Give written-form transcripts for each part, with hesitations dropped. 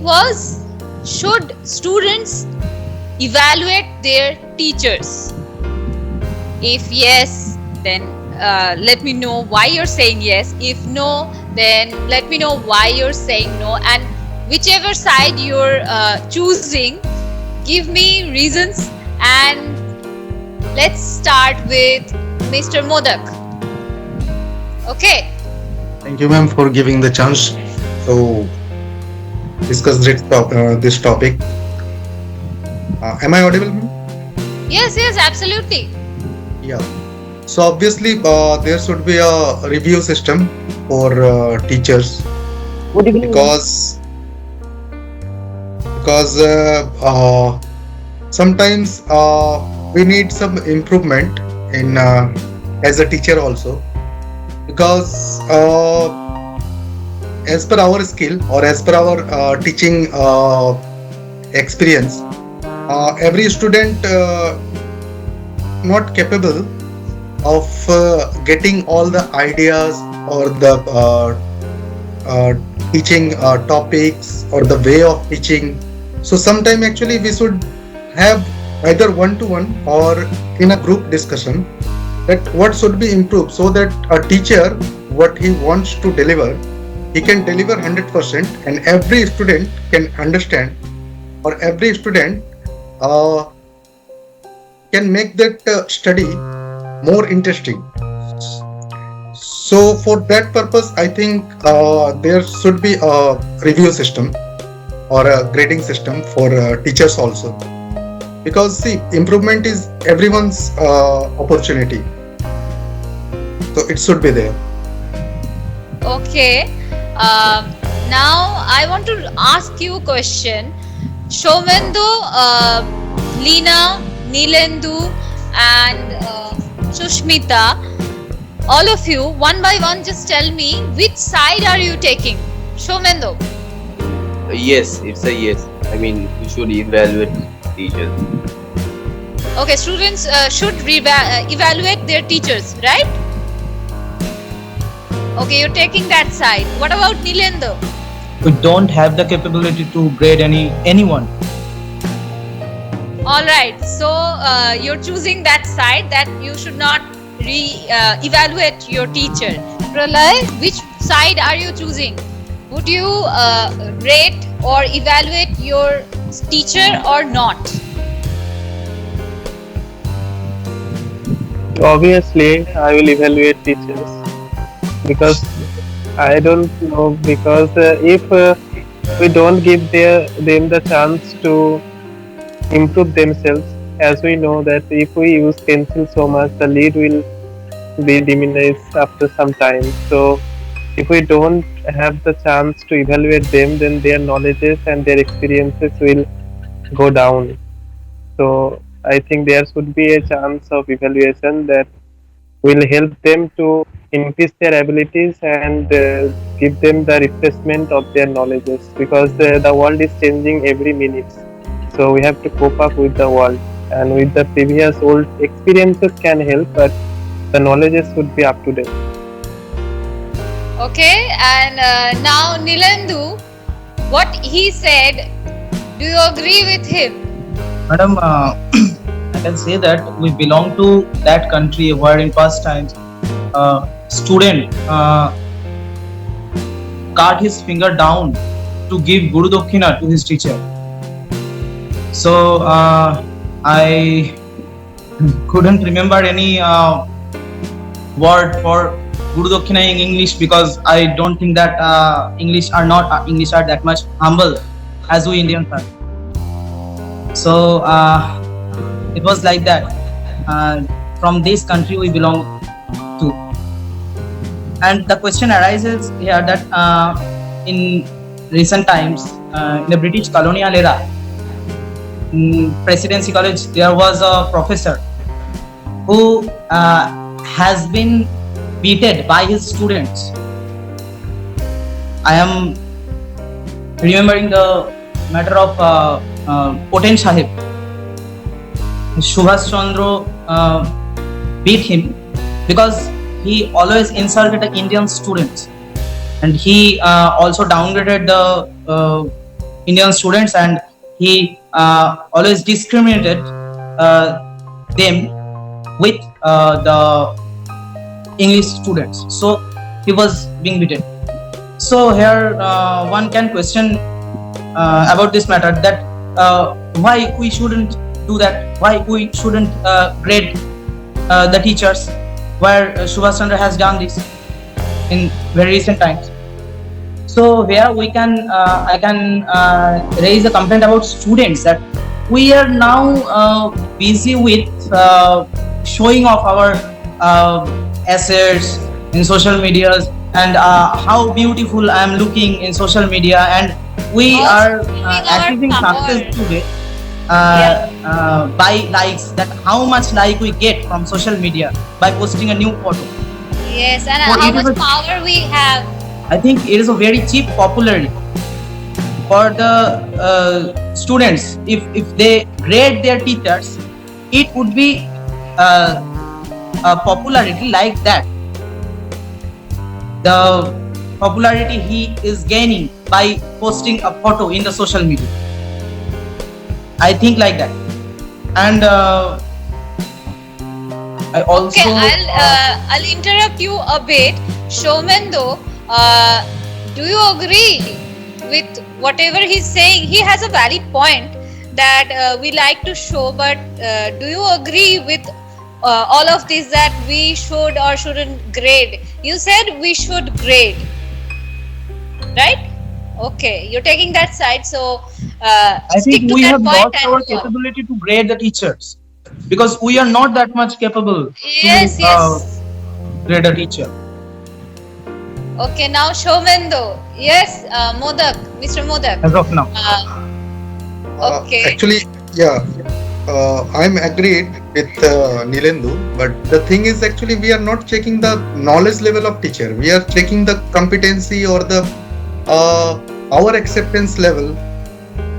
was, should students evaluate their teachers? If yes, then let me know why you're saying yes. If no, then let me know why you're saying no. And whichever side you're choosing, give me reasons. And let's start with Mr. Modak. Okay. Thank you, ma'am, for giving the chance to discuss this topic. Am I audible, ma'am? Yes, absolutely. Yeah. So obviously, there should be a review system for teachers because sometimes we need some improvement in as a teacher also, because as per our skill or as per our teaching experience, every student not capable of getting all the ideas or the teaching topics or the way of teaching. So sometime actually we should have either one-to-one or in a group discussion that what should be improved, so that a teacher, what he wants to deliver, he can deliver 100% and every student can understand, or every student can make that study more interesting. So for that purpose, I think there should be a review system or a grading system for teachers also, because see, improvement is everyone's opportunity, so it should be there. Okay. Now I want to ask you a question. Shomendu, Leena, Nilendu and Sushmita, all of you, one by one, just tell me which side are you taking? Shomendu. Yes, it's a yes. I mean, we should evaluate teachers. Okay, students should evaluate their teachers, right? Okay, you're taking that side. What about Nilendu? We don't have the capability to grade anyone. Alright, so you're choosing that side, that you should not evaluate your teacher. Pralay, which side are you choosing? Would you rate or evaluate your teacher or not? Obviously, I will evaluate teachers, because I don't know, because if we don't give them the chance to improve themselves, as we know that if we use pencil so much, the lead will be diminished after some time. So if we don't have the chance to evaluate them, then their knowledges and their experiences will go down. So I think there should be a chance of evaluation that will help them to increase their abilities and give them the refreshment of their knowledges, because the world is changing every minute. So we have to cope up with the world, and with the previous old experiences can help, but the knowledges should be up to date. Okay, and now Nilendu, what he said, do you agree with him? Madam, I can say that we belong to that country where in past times student cut his finger down to give Guru Dakshina to his teacher. So I couldn't remember any word for Guru Dakshina in English, because I don't think that English are that much humble as we Indians are. So it was like that. From this country we belong to, and the question arises here that in recent times, in the British colonial era, in Presidency College, there was a professor who has been beaten by his students. I am remembering the matter of Poten Sahib. Subhas Chandra beat him because he always insulted the Indian students, and he also downgraded the Indian students, and he always discriminated them with the English students. So he was being beaten. So here one can question about this matter, that why we shouldn't do that, why we shouldn't grade the teachers, where Subhas Chandra has done this in very recent times. So here we can I can raise a complaint about students, that we are now busy with showing off our assets in social medias, and how beautiful I am looking in social media, and we are achieving success today by likes, that how much like we get from social media by posting a new photo. Yes, and So how it is much a- power we have. I think it is a very cheap popularity for the students. If they grade their teachers, it would be a popularity like that. The popularity he is gaining by posting a photo in the social media. I think like that, and I also. Okay, I'll interrupt you a bit, Shomendo. Do you agree with whatever he's saying? He has a valid point that we like to show, but do you agree with all of this, that we should or shouldn't grade? You said we should grade, right? Okay, you're taking that side, so I stick think to we that have point lost and our go on. capability to grade the teachers, because we are not that much capable Yes, to yes. grade a teacher. Okay, now Shomendo. Yes, Modak, Mr. Modak. As of now. Okay. Actually, yeah, I'm agreed with Nilendu, but the thing is, actually, we are not checking the knowledge level of teacher. We are checking the competency or the our acceptance level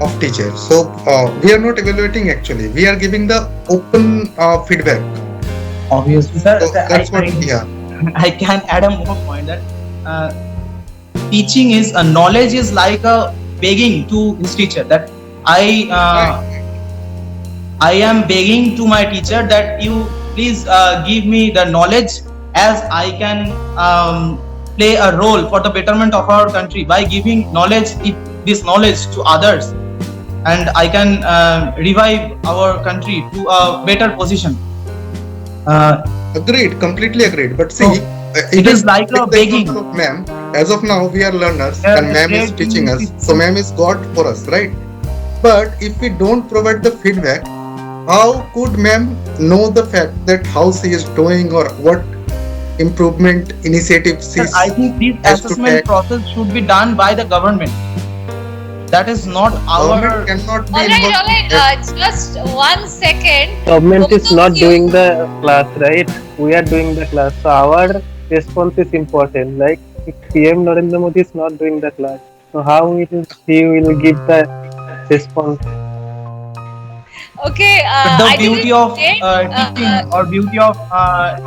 of teacher. So we are not evaluating. Actually, we are giving the open feedback. Obviously, sir. So that's what. Yeah. I can add a more point, that teaching is knowledge is like a begging to his teacher, that I am begging to my teacher that you please give me the knowledge, as I can play a role for the betterment of our country by giving this knowledge to others, and I can revive our country to a better position. Agreed, completely agreed. But see, So, it is like a begging. Of ma'am, as of now, we are learners, Yeah, and ma'am is great teaching us. English So ma'am is God for us, right? But if we don't provide the feedback, how could ma'am know the fact that how she is doing or what improvement initiatives she Sir, I think this has to assessment take? process should be done by the government. That is not our. Government cannot be All involved. right. Just 1 second. Government is Both of not you- doing the class, right? We are doing the class. So our response is important. Like if PM Narendra Modi is not doing the class, so how he will give the response? Okay. The I beauty didn't of get, teaching, or beauty of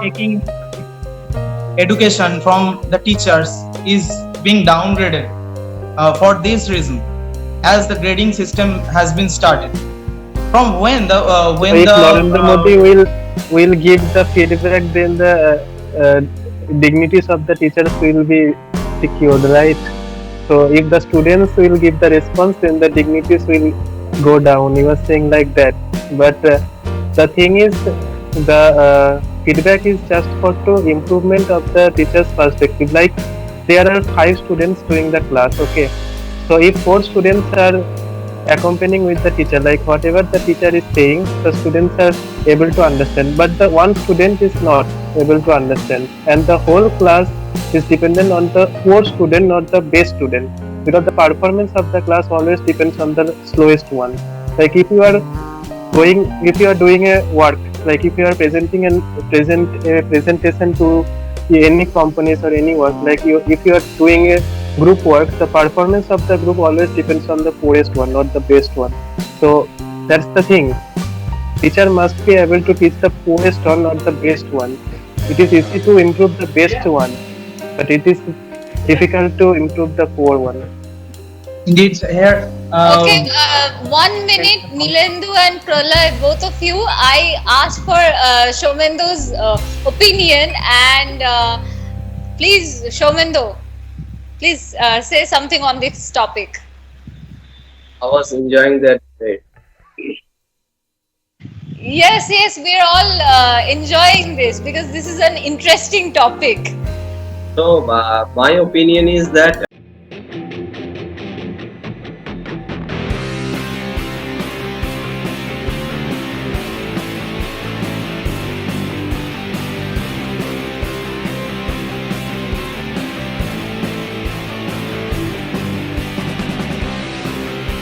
taking education from the teachers is being downgraded for this reason, as the grading system has been started. From when the So if Narendra Modi will give the feedback, then the dignities of the teachers will be secured, right? So if the students will give the response, then the dignities will go down. You are saying like that, but the thing is, the feedback is just for to improvement of the teacher's perspective. Like there are 5 students doing the class, okay. So if 4 students are accompanying with the teacher, like whatever the teacher is saying, the students are able to understand, but the one student is not able to understand, and the whole class is dependent on the poor student, not the best student, because the performance of the class always depends on the slowest one. Like if you are doing a work, like if you are presenting a presentation to any companies or any work, like if you are doing a group work, the performance of the group always depends on the poorest one, not the best one. So that's the thing. Teacher must be able to teach the poorest one, not the best one. It is easy to improve the best one, but it is difficult to improve the poor one. Indeed, here Okay, 1 minute, Nilendu and Pralay, both of you. I asked for Shomendo's opinion, and please, Shomendo, please say something on this topic. I was enjoying that debate. Yes, yes, we're all enjoying this because this is an interesting topic. So, my opinion is that